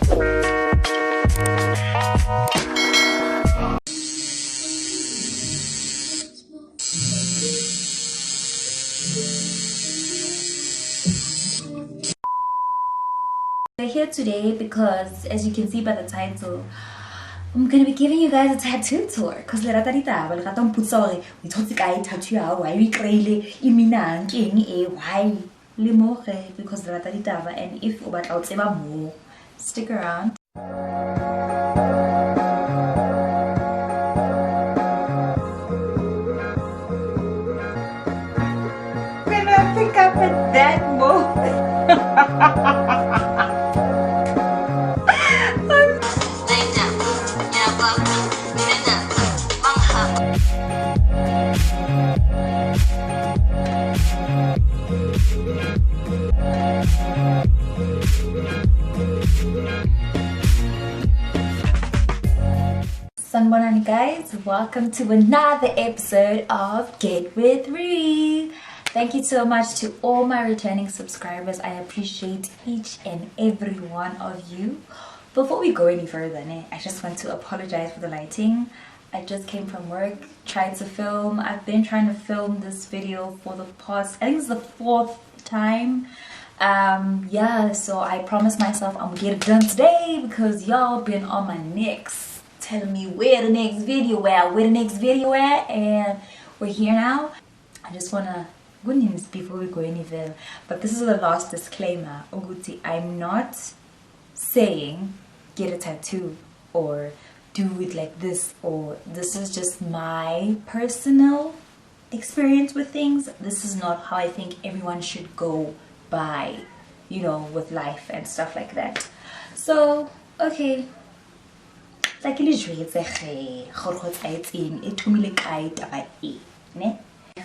We're here today because, as you can see by the title, I'm gonna be giving you guys a tattoo tour. Cause we talk tattoo why we why because and if more, stick around. When I pick up at that moment. Sanbonani guys, welcome to another episode of Get With Ree. Thank you so much to all my returning subscribers. I appreciate each and every one of you. Before we go any further, I just want to apologize for the lighting. I just came from work, tried to film. I've been trying to film this video for the past, I think it's the 4th time. Yeah, so I promised myself I'm gonna get it done today because y'all been on my necks telling me where the next video at, and we're here now. I just wanna good news before we go any further, but this is the last disclaimer. Oguti, I'm not saying get a tattoo or do it like this, or this is just my personal experience with things. This is not how I think everyone should go by, you know, with life and stuff like that. So okay, like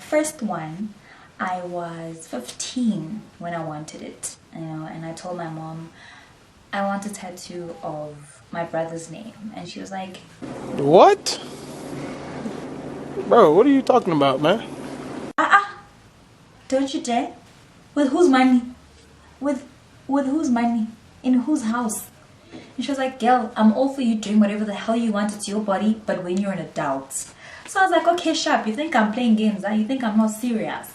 first one, I was 15 when I wanted it, you know, and I told my mom I want a tattoo of my brother's name, and she was like, "What? Bro, what are you talking about, man? Don't you dare. With whose money? With whose money? In whose house?" And she was like, "Girl, I'm all for you doing whatever the hell you want to your body, but when you're an adult." So I was like, okay, sharp, you think I'm playing games, huh? You think I'm not serious?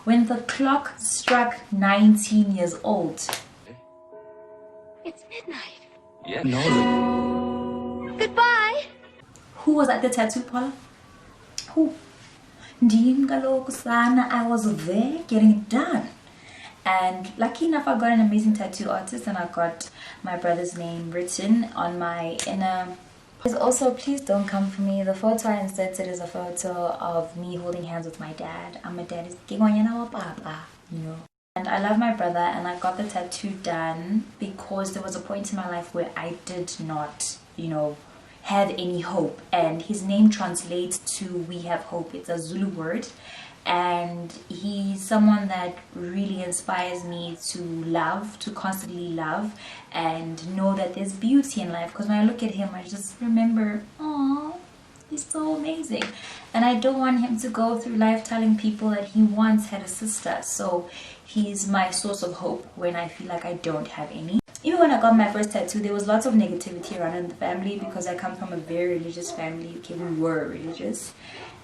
When the clock struck 19 years old. It's midnight. Yeah, no. Goodbye. Who was at the tattoo parlor? Who? I was there getting it done. And lucky enough, I got an amazing tattoo artist, and I got my brother's name written on my inner. Also, please don't come for me. The photo I inserted is a photo of me holding hands with my dad. I'm a dad, you know. And I love my brother, and I got the tattoo done because there was a point in my life where I did not, you know, have any hope. And his name translates to "we have hope." It's a Zulu word. And he's someone that really inspires me to love, to constantly love, and know that there's beauty in life. Because when I look at him, I just remember, oh, he's so amazing. And I don't want him to go through life telling people that he once had a sister. So he's my source of hope when I feel like I don't have any. Even when I got my first tattoo, there was lots of negativity around in the family because I come from a very religious family. Okay, we were religious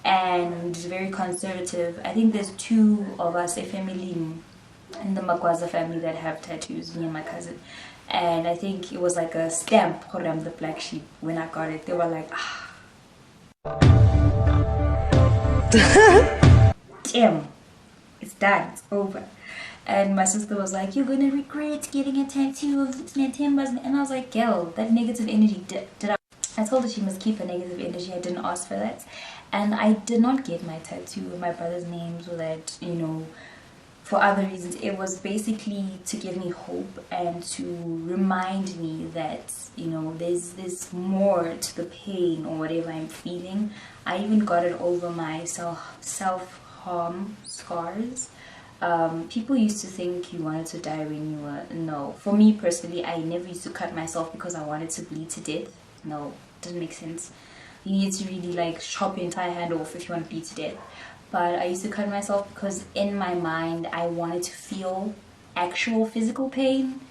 and very conservative. I think there's 2 of us, a family in the Makwaza family, that have tattoos, me and my cousin. And I think it was like a stamp, I'm the black sheep. When I got it, they were like, damn, it's done, it's over. And my sister was like, "You're gonna regret getting a tattoo of Timbers." And I was like, "Girl, that negative energy I told her she must keep her negative energy. I didn't ask for that. And I did not get my tattoo with my brother's name so that, you know, for other reasons. It was basically to give me hope and to remind me that, you know, there's more to the pain or whatever I'm feeling. I even got it over my self-harm scars. People used to think you wanted to die when you were, no. For me personally, I never used to cut myself because I wanted to bleed to death. No, doesn't make sense. You need to really like chop your entire hand off if you want to bleed to death. But I used to cut myself because in my mind I wanted to feel actual physical pain,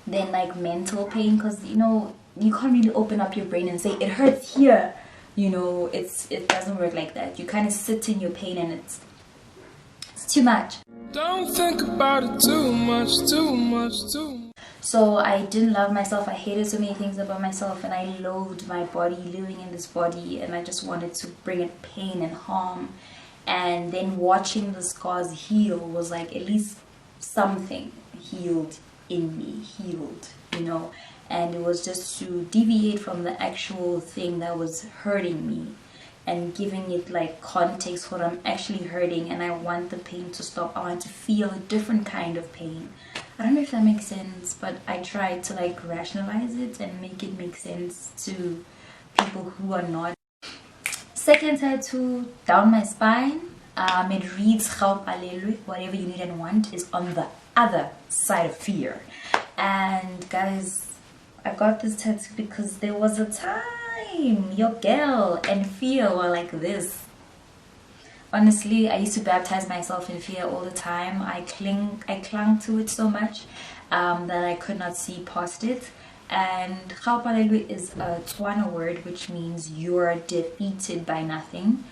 than like mental pain, because you know you can't really open up your brain and say it hurts here. You know, it doesn't work like that. You kind of sit in your pain and it's too much. Don't think about it too much. So I didn't love myself. I hated so many things about myself, and I loathed my body, living in this body, and I just wanted to bring it pain and harm. And then watching the scars heal was like, at least something healed in me, you know. And it was just to deviate from the actual thing that was hurting me and giving it like context for what I'm actually hurting. And I want the pain to stop. I want to feel a different kind of pain. I don't know if that makes sense, but I try to like rationalize it and make it make sense to people who are not. Second tattoo down my spine. It reads whatever you need and want is on the other side of fear. And guys, I got this tattoo because there was a time your girl and fear were like this. Honestly, I used to baptize myself in fear all the time. I clung to it so much that I could not see past it. And Gaupalelu is a Tswana word which means you're defeated by nothing.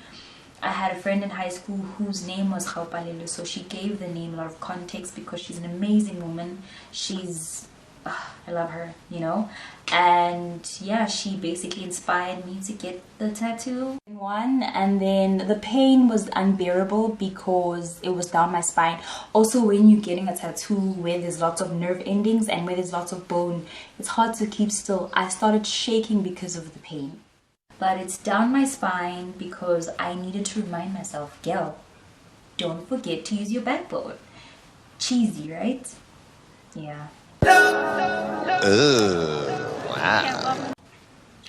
I had a friend in high school whose name was Gaupalelu, so she gave the name a lot of context because she's an amazing woman. I love her, you know. And yeah, she basically inspired me to get the tattoo. And then the pain was unbearable because it was down my spine. Also, when you're getting a tattoo where there's lots of nerve endings and where there's lots of bone, it's hard to keep still. I started shaking because of the pain. But it's down my spine because I needed to remind myself, girl, don't forget to use your backbone. Cheesy, right? Yeah. Wow.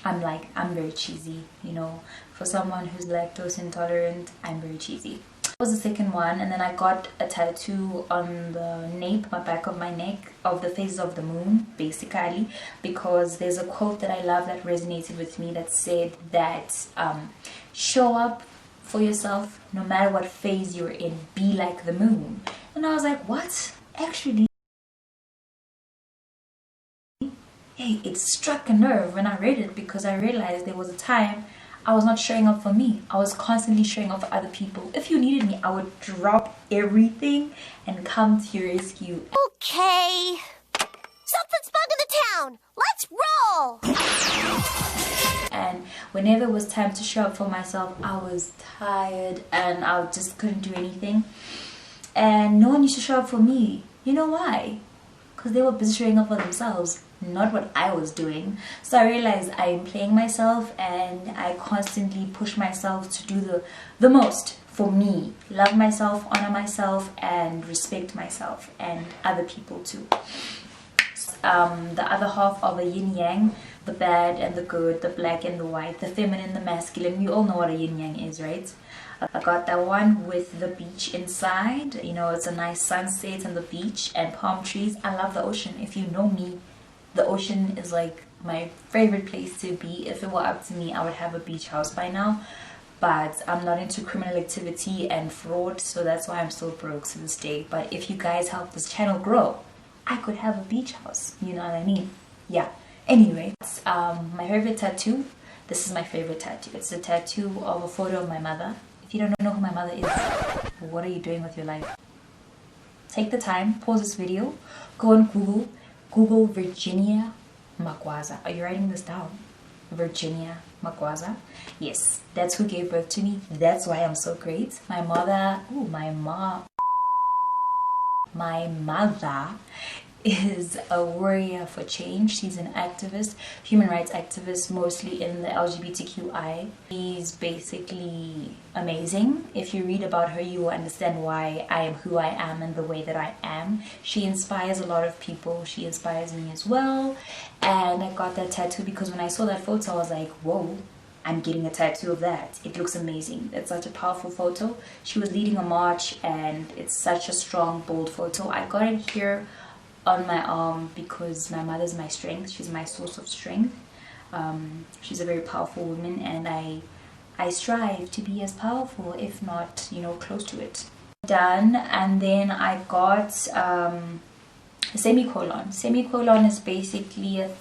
I'm very cheesy, you know. For someone who's lactose intolerant, I'm very cheesy. That was the second one. And then I got a tattoo on the nape, my back of my neck, of the phases of the moon, basically, because there's a quote that I love that resonated with me that said that show up for yourself no matter what phase you're in, be like the moon. And I was like, what? Actually, hey, it struck a nerve when I read it, because I realized there was a time I was not showing up for me. I was constantly showing up for other people. If you needed me, I would drop everything and come to your rescue. Okay. Something's bugging the town. Let's roll. And whenever it was time to show up for myself, I was tired and I just couldn't do anything. And no one used to show up for me. You know why? Because they were busy showing up for themselves, not what I was doing. So I realized I'm playing myself, and I constantly push myself to do the most for me. Love myself, honor myself, and respect myself and other people too. The other half of a yin yang, the bad and the good, the black and the white, the feminine, the masculine. You all know what a yin yang is, right? I got that one with the beach inside. You know, it's a nice sunset on the beach and palm trees. I love the ocean. If you know me, the ocean is like my favorite place to be. If it were up to me, I would have a beach house by now. But I'm not into criminal activity and fraud, so that's why I'm still broke to this day. But if you guys help this channel grow, I could have a beach house. You know what I mean? Yeah. Anyway, my favorite tattoo. This is my favorite tattoo. It's a tattoo of a photo of my mother. If you don't know who my mother is, what are you doing with your life? Take the time, pause this video, go on Google Virginia Magwaza. Are you writing this down? Virginia Magwaza. Yes, that's who gave birth to me. That's why I'm so great. My mother, my mother is a warrior for change. She's an activist, human rights activist, mostly in the LGBTQI. She's basically amazing. If you read about her, you will understand why I am who I am and the way that I am. She inspires a lot of people. She inspires me as well. And I got that tattoo because when I saw that photo, I was like, whoa, I'm getting a tattoo of that. It looks amazing. It's such a powerful photo. She was leading a march and it's such a strong, bold photo. I got it here on my arm because my mother's my strength. She's my source of strength. She's a very powerful woman, and I strive to be as powerful, if not, you know, close to it. Done. And then I got A semicolon. Semicolon is basically it's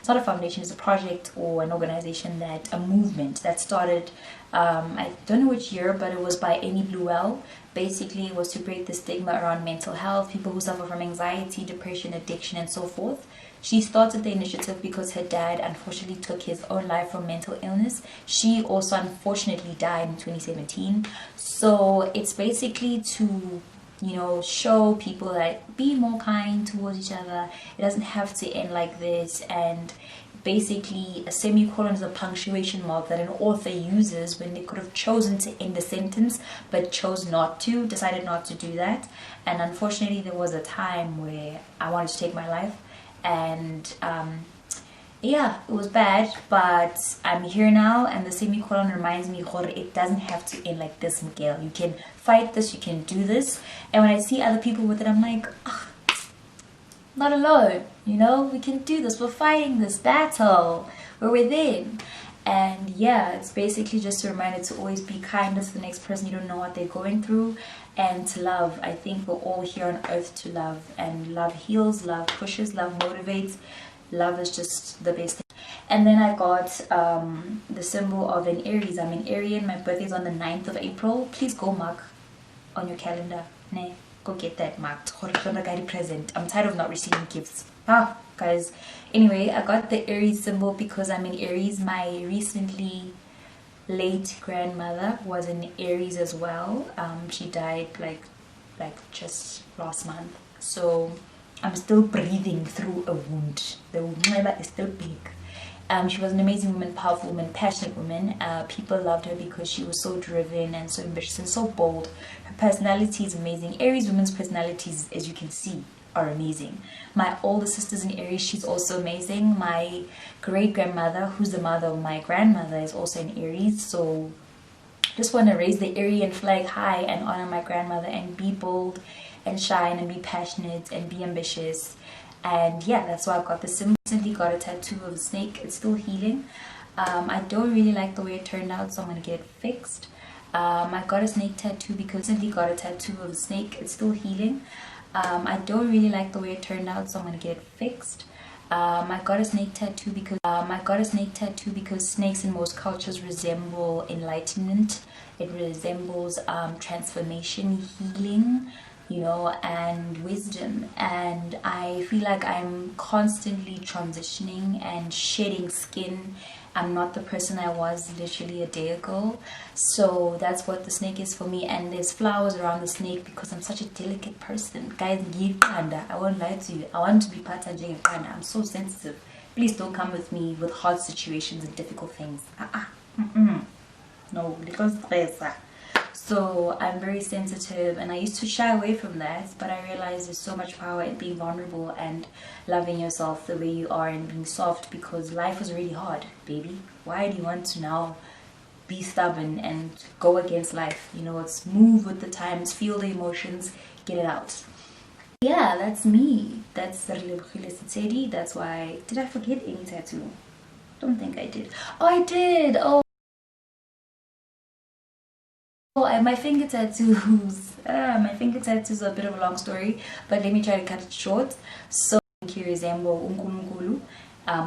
not a foundation, it's a project or an organization, a movement that started, I don't know which year, but it was by Amy Bluell. Basically, it was to break the stigma around mental health, people who suffer from anxiety, depression, addiction, and so forth. She started the initiative because her dad unfortunately took his own life from mental illness. She also unfortunately died in 2017. So it's basically to, you know, show people that be more kind towards each other. It doesn't have to end like this. And basically a semicolon is a punctuation mark that an author uses when they could have chosen to end the sentence but chose not to, decided not to do that. And unfortunately there was a time where I wanted to take my life, and yeah, it was bad, but I'm here now, and the semicolon reminds me, it doesn't have to end like this, Miguel. You can fight this, you can do this. And when I see other people with it, I'm like, oh, not alone, you know, we can do this, we're fighting this battle, we're within. And yeah, it's basically just a reminder to always be kinder to the next person. You don't know what they're going through, and to love. I think we're all here on earth to love, and love heals, love pushes, love motivates. Love is just the best thing. And then I got the symbol of an Aries. I'm an Arian. My birthday is on the 9th of April. Please go mark on your calendar. Ne? Go get that marked. Present. I'm tired of not receiving gifts. Guys. Anyway, I got the Aries symbol because I'm an Aries. My recently late grandmother was an Aries as well. She died like just last month. So I'm still breathing through a wound. The wound is still big. She was an amazing woman, powerful woman, passionate woman. People loved her because she was so driven and so ambitious and so bold. Her personality is amazing. Aries women's personalities, as you can see, are amazing. My older sister's in Aries, she's also amazing. My great-grandmother, who's the mother of my grandmother, is also in Aries. So just want to raise the Aryan flag high and honor my grandmother and be bold and shine and be passionate and be ambitious. And yeah, that's why I got the symbol. Recently got a tattoo of a snake. It's still healing. I don't really like the way it turned out, so I'm gonna get it fixed. I got a snake tattoo because recently got a tattoo of a snake. It's still healing. I don't really like the way it turned out, so I'm gonna get it fixed. I got a snake tattoo because snakes in most cultures resemble enlightenment. It resembles transformation, healing, you know, and wisdom. And I feel like I'm constantly transitioning and shedding skin. I'm not the person I was literally a day ago. So that's what the snake is for me. And there's flowers around the snake because I'm such a delicate person. Guys, I won't lie to you. I want to be part of I'm so sensitive. Please don't come with me with hard situations and difficult things. No, because so I'm very sensitive, and I used to shy away from that, but I realized there's so much power in being vulnerable and loving yourself the way you are and being soft, because life was really hard, baby. Why do you want to now be stubborn and go against life? You know, it's move with the times, feel the emotions, get it out. Yeah, that's me. That's that's why. Did I forget any tattoo? Don't think I did. Oh, I did. Oh, my finger tattoos. My finger tattoos are a bit of a long story, but let me try to cut it short. So you resemble unkulunkulu,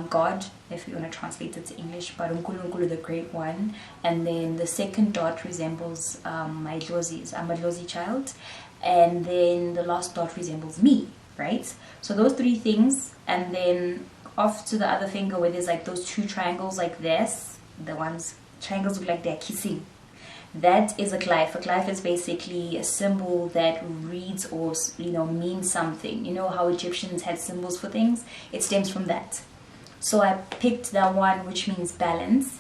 God, if you want to translate it to English, but unkulunkulu, the great one. And then the second dot resembles my Dlozis. I'm a Dlozi child. And then the last dot resembles me, right? So those three things, and then off to the other finger where there's like those two triangles like this, the ones, triangles look like they're kissing. That is a glyph. A glyph is basically a symbol that reads or, you know, means something. You know how Egyptians had symbols for things? It stems from that. So I picked that one, which means balance.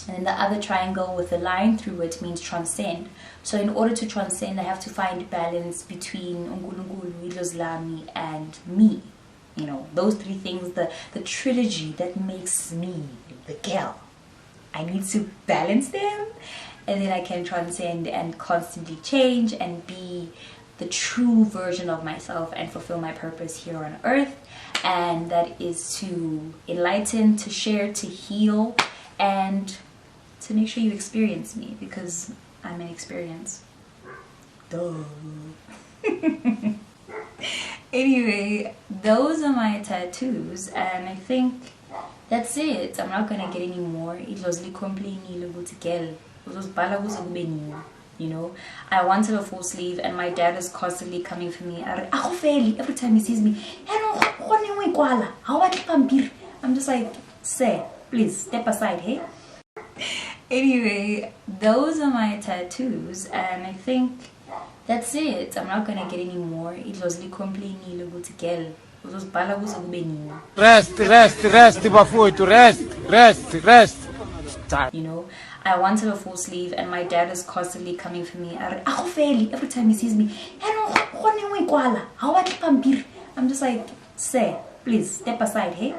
And then the other triangle with a line through it means transcend. So in order to transcend, I have to find balance between uNkulunkulu, Idlozi and me. You know, those three things, the trilogy that makes me the girl. I need to balance them, and then I can transcend and constantly change and be the true version of myself and fulfill my purpose here on earth. And that is to enlighten, to share, to heal, and to make sure you experience me, because I'm an experience. Duh. Anyway, those are my tattoos, and I think that's it. I'm not gonna get any more. It was you know. I wanted a full sleeve, and my dad is constantly coming for me. Every time he sees me, I'm just like, sir, please step aside, hey? Anyway, those are my tattoos, and I think that's it. I'm not gonna get any more. It was Rest. you know. I wanted a full sleeve, and my dad is constantly coming for me. Every time he sees me, I'm just like, sir, please step aside, hey?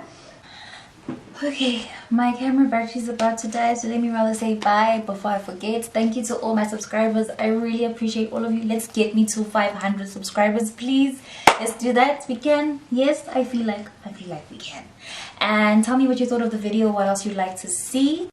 Okay, my camera battery is about to die, so let me rather say bye before I forget. Thank you to all my subscribers. I really appreciate all of you. Let's get me to 500 subscribers, please. Let's do that. We can. Yes, I feel like we can. And tell me what you thought of the video, what else you'd like to see.